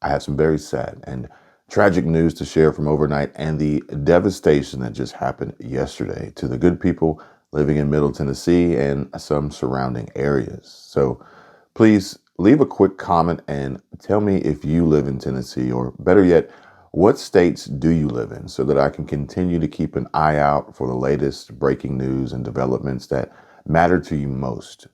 I have some very sad and tragic news to share from overnight and the devastation that just happened yesterday to the good people living in Middle Tennessee and some surrounding areas. So please leave a quick comment and tell me if you live in Tennessee, or better yet, what states do you live in, so that I can continue to keep an eye out for the latest breaking news and developments that matter to you most.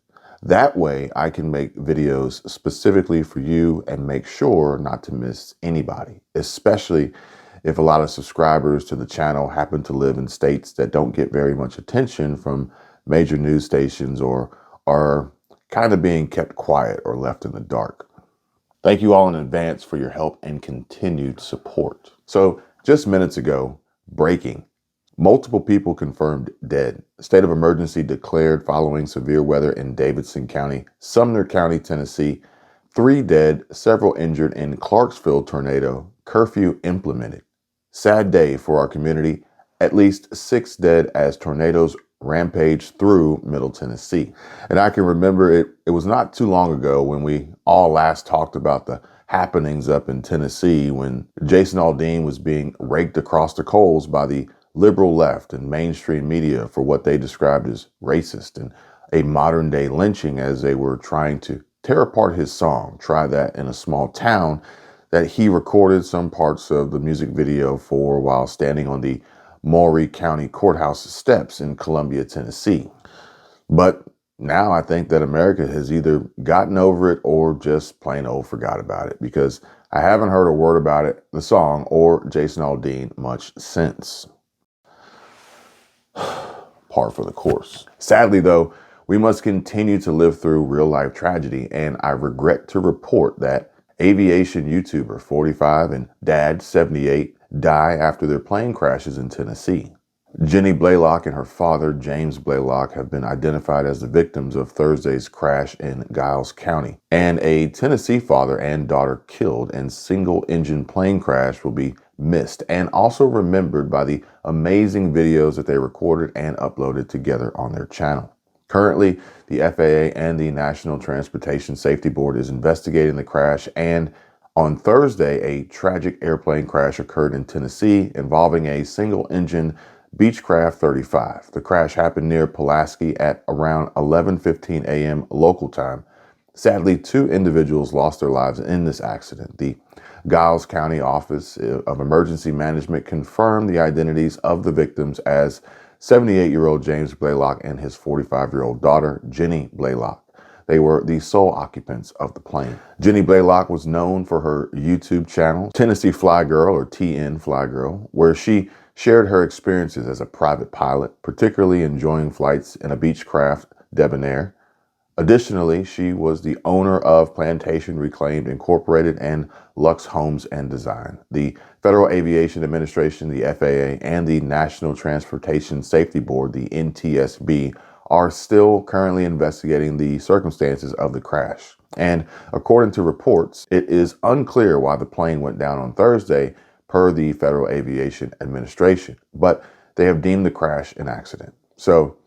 That way I can make videos specifically for you and make sure not to miss anybody, especially if a lot of subscribers to the channel happen to live in states that don't get very much attention from major news stations or are kind of being kept quiet or left in the dark. Thank you all in advance for your help and continued support. So just minutes ago, breaking. Multiple people confirmed dead. State of emergency declared following severe weather in Davidson County, Sumner County, Tennessee. 3 dead, several injured in Clarksville tornado. Curfew implemented. Sad day for our community. At least 6 dead as tornadoes rampage through Middle Tennessee. And I can remember it was not too long ago when we all last talked about the happenings up in Tennessee when Jason Aldean was being raked across the coals by the liberal left and mainstream media for what they described as racist and a modern day lynching as they were trying to tear apart his song, Try That, in a small town that he recorded some parts of the music video for while standing on the Maury County Courthouse steps in Columbia, Tennessee. But now I think that America has either gotten over it or just plain old forgot about it, because I haven't heard a word about it, the song, or Jason Aldean much since. Par for the course. Sadly, though, we must continue to live through real life tragedy, and I regret to report that aviation YouTuber 45 and dad 78 die after their plane crashes in Tennessee. Jenny Blaylock and her father, James Blaylock, have been identified as the victims of Thursday's crash in Giles County, and a Tennessee father and daughter killed in single-engine plane crash will be missed and also remembered by the amazing videos that they recorded and uploaded together on their channel. Currently, the FAA and the National Transportation Safety Board is investigating the crash, and on Thursday, a tragic airplane crash occurred in Tennessee involving a single-engine Beechcraft 35. The crash happened near Pulaski at around 11:15 a.m. local time. Sadly, 2 individuals lost their lives in this accident. The Giles County Office of Emergency Management confirmed the identities of the victims as 78-year-old James Blaylock and his 45-year-old daughter, Jenny Blaylock. They were the sole occupants of the plane. Jenny Blaylock was known for her YouTube channel, Tennessee Fly Girl, or TN Fly Girl, where she shared her experiences as a private pilot, particularly enjoying flights in a Beechcraft Debonair. Additionally, she was the owner of Plantation Reclaimed Incorporated and Lux Homes and Design. The Federal Aviation Administration, the FAA, and the National Transportation Safety Board, the NTSB, are still currently investigating the circumstances of the crash. And according to reports, it is unclear why the plane went down on Thursday, per the Federal Aviation Administration, but they have deemed the crash an accident. So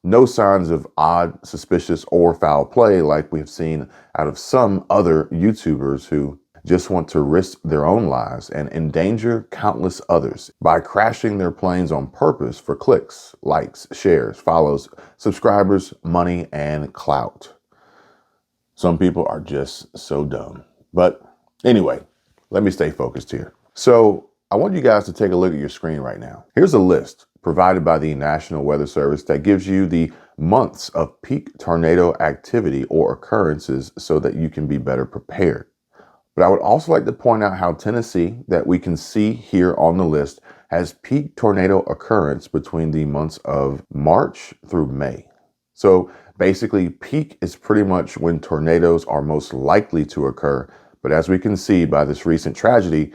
no signs of odd, suspicious, or foul play like we've seen out of some other YouTubers who just want to risk their own lives and endanger countless others by crashing their planes on purpose for clicks, likes, shares, follows, subscribers, money, and clout. Some people are just so dumb. But anyway, let me stay focused here. So I want you guys to take a look at your screen right now. Here's a list provided by the National Weather Service that gives you the months of peak tornado activity or occurrences so that you can be better prepared. But I would also like to point out how Tennessee, that we can see here on the list, has peak tornado occurrence between the months of March through May. So basically, peak is pretty much when tornadoes are most likely to occur. But as we can see by this recent tragedy,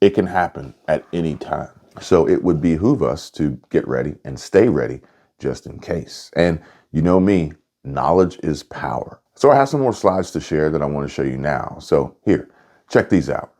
it can happen at any time. So it would behoove us to get ready and stay ready just in case. And you know me, knowledge is power. So I have some more slides to share that I want to show you now. So here, check these out.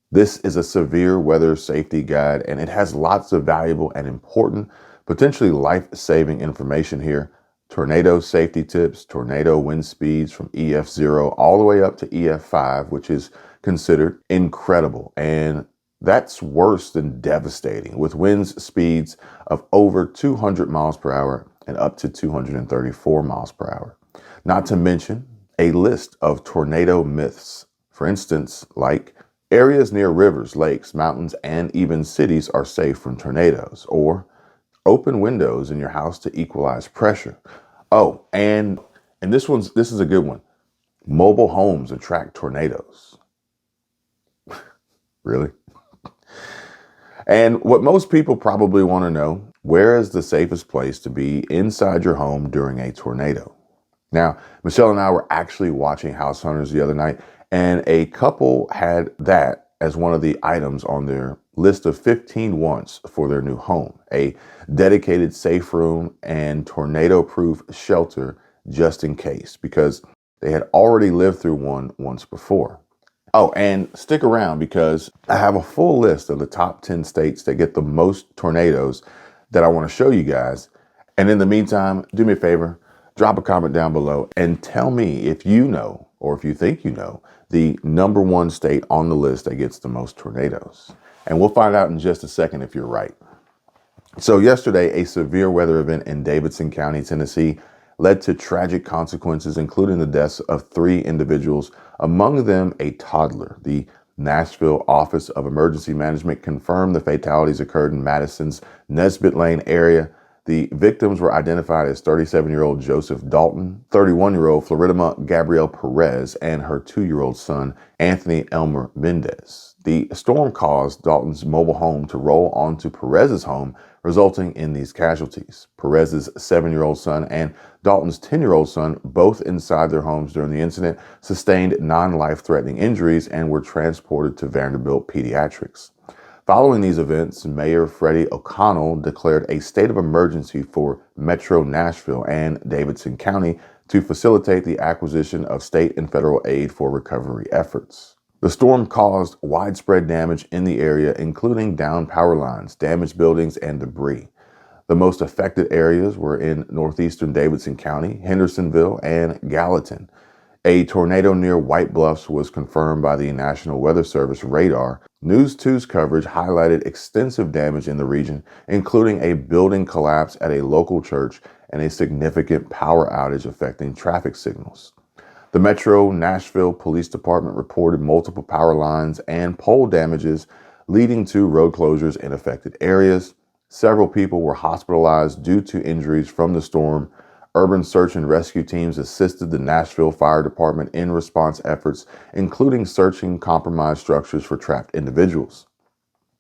This is a severe weather safety guide, and it has lots of valuable and important, potentially life-saving information here. Tornado safety tips, tornado wind speeds from EF0 all the way up to EF5, which is considered incredible. And that's worse than devastating, with winds speeds of over 200 miles per hour and up to 234 miles per hour. Not to mention a list of tornado myths. For instance, like areas near rivers, lakes, mountains, and even cities are safe from tornadoes, or open windows in your house to equalize pressure. Oh, and this is a good one. Mobile homes attract tornadoes. Really? And what most people probably want to know, where is the safest place to be inside your home during a tornado? Now, Michelle and I were actually watching House Hunters the other night, and a couple had that as one of the items on their list of 15 wants for their new home: a dedicated safe room and tornado-proof shelter just in case, because they had already lived through one once before. Oh, and stick around because I have a full list of the top 10 states that get the most tornadoes that I want to show you guys. And in the meantime, do me a favor, drop a comment down below and tell me if you know, or if you think you know, the number one state on the list that gets the most tornadoes. And we'll find out in just a second if you're right. So yesterday, a severe weather event in Davidson County, Tennessee, led to tragic consequences, including the deaths of 3 individuals, among them a toddler. The Nashville Office of Emergency Management confirmed the fatalities occurred in Madison's Nesbitt Lane area. The victims were identified as 37-year-old Joseph Dalton, 31-year-old Floridima Gabrielle Perez, and her 2-year-old son, Anthony Elmer Mendez. The storm caused Dalton's mobile home to roll onto Perez's home, resulting in these casualties. Perez's 7-year-old son and Dalton's 10-year-old son, both inside their homes during the incident, sustained non-life-threatening injuries and were transported to Vanderbilt Pediatrics. Following these events, Mayor Freddie O'Connell declared a state of emergency for Metro Nashville and Davidson County to facilitate the acquisition of state and federal aid for recovery efforts. The storm caused widespread damage in the area, including downed power lines, damaged buildings, and debris. The most affected areas were in northeastern Davidson County, Hendersonville, and Gallatin. A tornado near White Bluffs was confirmed by the National Weather Service radar. News 2's coverage highlighted extensive damage in the region, including a building collapse at a local church and a significant power outage affecting traffic signals. The Metro Nashville Police Department reported multiple power lines and pole damages, leading to road closures in affected areas. Several people were hospitalized due to injuries from the storm. Urban search and rescue teams assisted the Nashville Fire Department in response efforts, including searching compromised structures for trapped individuals.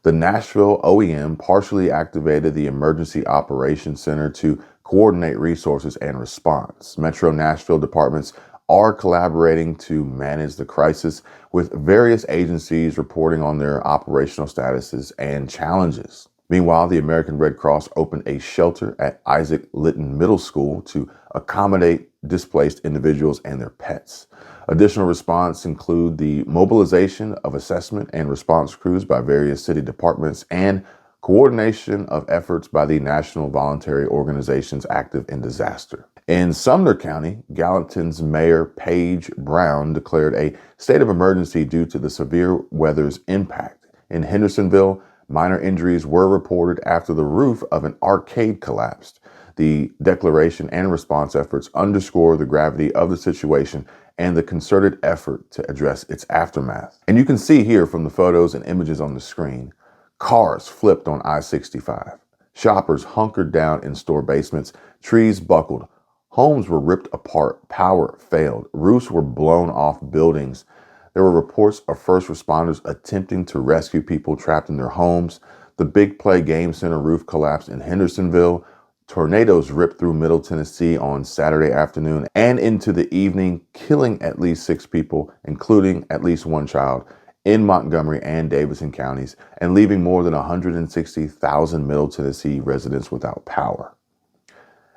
The Nashville OEM partially activated the Emergency Operations Center to coordinate resources and response. Metro Nashville departments are collaborating to manage the crisis, with various agencies reporting on their operational statuses and challenges. Meanwhile, the American Red Cross opened a shelter at Isaac Litton Middle School to accommodate displaced individuals and their pets. Additional response include the mobilization of assessment and response crews by various city departments and coordination of efforts by the national voluntary organizations active in disaster. In Sumner County, Gallatin's Mayor Paige Brown declared a state of emergency due to the severe weather's impact. In Hendersonville, minor injuries were reported after the roof of an arcade collapsed. The declaration and response efforts underscore the gravity of the situation and the concerted effort to address its aftermath. And you can see here from the photos and images on the screen, cars flipped on I-65. Shoppers hunkered down in store basements, trees buckled, homes were ripped apart, power failed, roofs were blown off buildings. There were reports of first responders attempting to rescue people trapped in their homes. The Big Play Game Center roof collapsed in Hendersonville. Tornadoes ripped through Middle Tennessee on Saturday afternoon and into the evening, killing at least 6 people, including at least 1 child, in Montgomery and Davidson counties, and leaving more than 160,000 Middle Tennessee residents without power.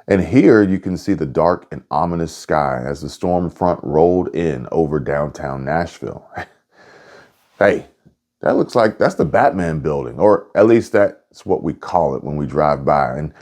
And here you can see the dark and ominous sky as the storm front rolled in over downtown Nashville. Hey, that looks like that's the Batman building, or at least that's what we call it when we drive by. And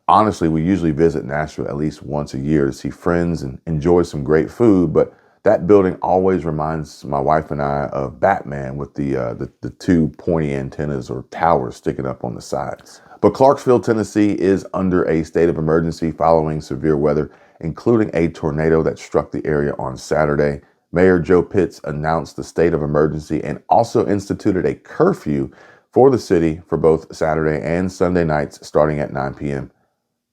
honestly, we usually visit Nashville at least once a year to see friends and enjoy some great food, but That building always reminds my wife and I of Batman with the two pointy antennas or towers sticking up on the sides. But Clarksville, Tennessee is under a state of emergency following severe weather, including a tornado that struck the area on Saturday. Mayor Joe Pitts announced the state of emergency and also instituted a curfew for the city for both Saturday and Sunday nights starting at 9 p.m.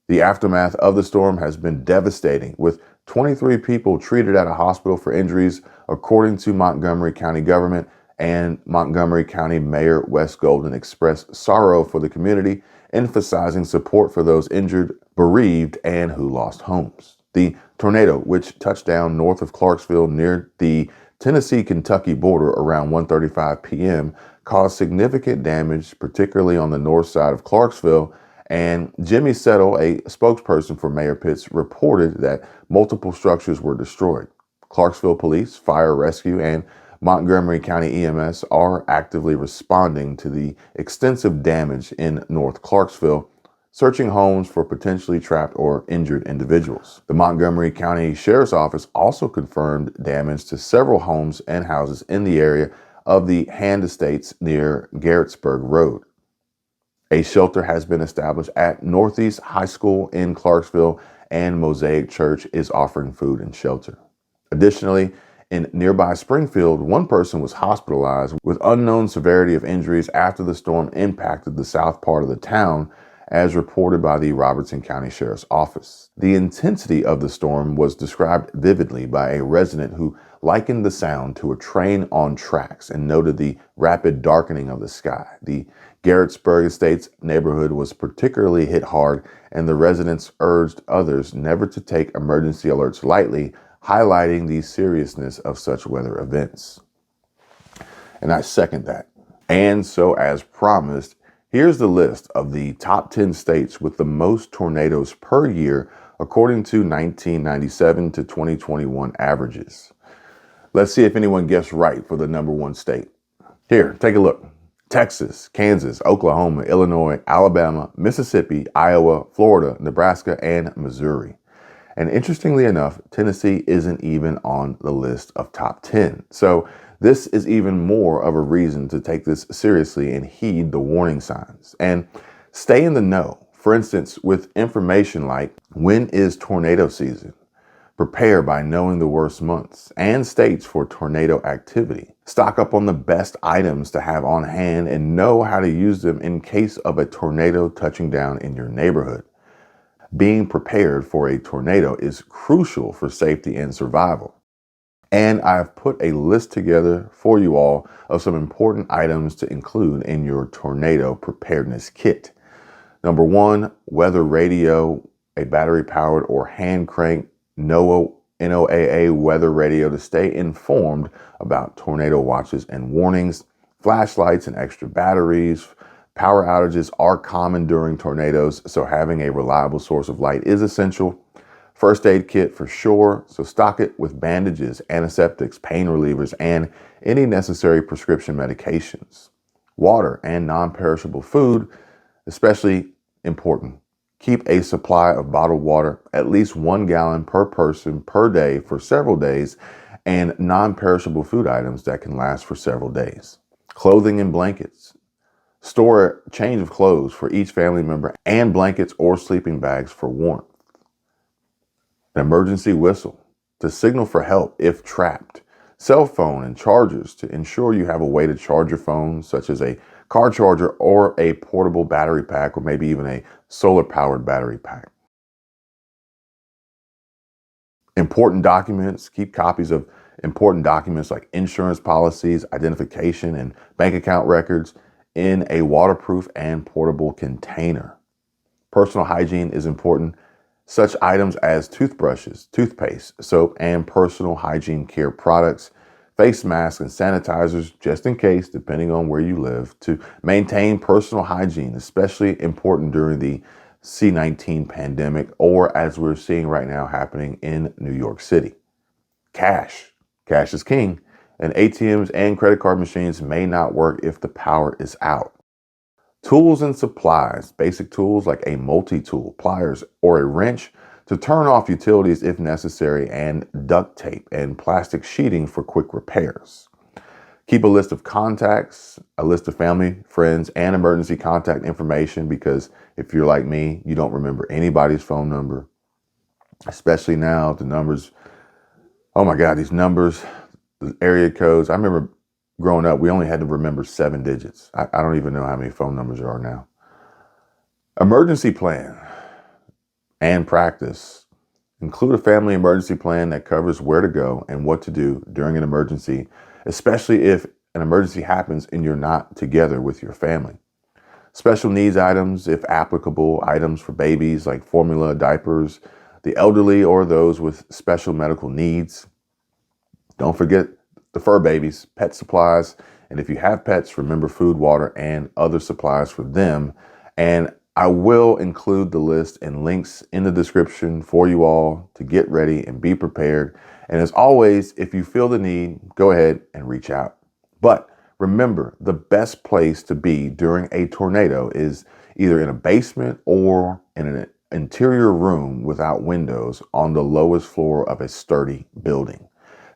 The aftermath of the storm has been devastating, with 23 people treated at a hospital for injuries, according to Montgomery County government, and Montgomery County Mayor Wes Golden expressed sorrow for the community, emphasizing support for those injured, bereaved, and who lost homes. The tornado, which touched down north of Clarksville near the Tennessee-Kentucky border around 1:35 p.m., caused significant damage, particularly on the north side of Clarksville. And Jimmy Settle, a spokesperson for Mayor Pitts, reported that multiple structures were destroyed. Clarksville Police, Fire Rescue, and Montgomery County EMS are actively responding to the extensive damage in North Clarksville, searching homes for potentially trapped or injured individuals. The Montgomery County Sheriff's Office also confirmed damage to several homes and houses in the area of the Hand Estates near Garrettsburg Road. A shelter has been established at Northeast High School in Clarksville, and Mosaic Church is offering food and shelter. Additionally, in nearby Springfield, one person was hospitalized with unknown severity of injuries after the storm impacted the south part of the town, as reported by the Robertson County Sheriff's Office. The intensity of the storm was described vividly by a resident who likened the sound to a train on tracks and noted the rapid darkening of the sky. The Garrettsburg Estates neighborhood was particularly hit hard, and the residents urged others never to take emergency alerts lightly, highlighting the seriousness of such weather events. And I second that. And so, as promised, here's the list of the top 10 states with the most tornadoes per year, according to 1997 to 2021 averages. Let's see if anyone gets right for the number one state. Here, take a look. Texas, Kansas, Oklahoma, Illinois, Alabama, Mississippi, Iowa, Florida, Nebraska, and Missouri. And interestingly enough, Tennessee isn't even on the list of top 10. So this is even more of a reason to take this seriously and heed the warning signs and stay in the know. For instance, with information like when is tornado season? Prepare by knowing the worst months and states for tornado activity. Stock up on the best items to have on hand and know how to use them in case of a tornado touching down in your neighborhood. Being prepared for a tornado is crucial for safety and survival. And I've put a list together for you all of some important items to include in your tornado preparedness kit. Number one, weather radio, a battery-powered or hand-cranked NOAA weather radio to stay informed about tornado watches and warnings, flashlights and extra batteries. Power outages are common during tornadoes, so having a reliable source of light is essential. First aid kit for sure, so stock it with bandages, antiseptics, pain relievers, and any necessary prescription medications. Water and non-perishable food, especially important. Keep a supply of bottled water, at least 1 gallon per person per day for several days, and non-perishable food items that can last for several days. Clothing and blankets. Store a change of clothes for each family member and blankets or sleeping bags for warmth. An emergency whistle to signal for help if trapped. Cell phone and chargers to ensure you have a way to charge your phone, such as a car charger or a portable battery pack, or maybe even a solar-powered battery pack. Important documents. Keep copies of important documents like insurance policies, identification, and bank account records in a waterproof and portable container. Personal hygiene is important. Such items as toothbrushes, toothpaste, soap, and personal hygiene care products, face masks, and sanitizers, just in case, depending on where you live, to maintain personal hygiene, especially important during the C-19 pandemic, or as we're seeing right now happening in New York City. Cash. Cash is king, and ATMs and credit card machines may not work if the power is out. Tools and supplies, basic tools like a multi-tool, pliers, or a wrench to turn off utilities if necessary, and duct tape and plastic sheeting for quick repairs. Keep a list of contacts, a list of family, friends, and emergency contact information, because if you're like me, you don't remember anybody's phone number, especially now, the numbers. Oh my God, these numbers, the area codes. I remember growing up, we only had to remember 7 digits. I don't even know how many phone numbers there are now. Emergency plan and practice. Include a family emergency plan that covers where to go and what to do during an emergency, especially if an emergency happens and you're not together with your family. Special needs items, if applicable, items for babies like formula, diapers, the elderly, or those with special medical needs. Don't forget the fur babies, pet supplies, and if you have pets, remember food, water, and other supplies for them. And I will include the list and links in the description for you all to get ready and be prepared. And as always, if you feel the need, go ahead and reach out. But remember, the best place to be during a tornado is either in a basement or in an interior room without windows on the lowest floor of a sturdy building.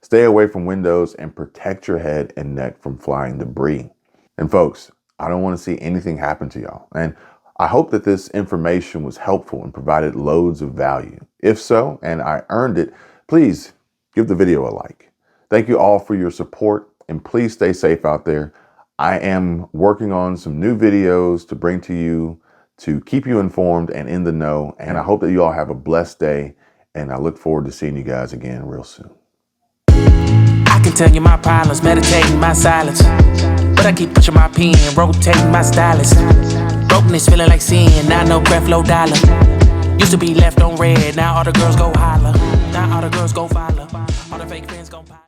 Stay away from windows and protect your head and neck from flying debris. And folks, I don't want to see anything happen to y'all. And I hope that this information was helpful and provided loads of value. If so, and I earned it, please give the video a like. Thank you all for your support, and please stay safe out there. I am working on some new videos to bring to you to keep you informed and in the know. And I hope that you all have a blessed day, and I look forward to seeing you guys again real soon. I can tell you my problems, meditating my silence, but I keep pushing my pen, rotating my stylus. Brokenness feeling like sin, now no breath, low dollar. Used to be left on red, now all the girls go holler. Now all the girls go follow. All the fake friends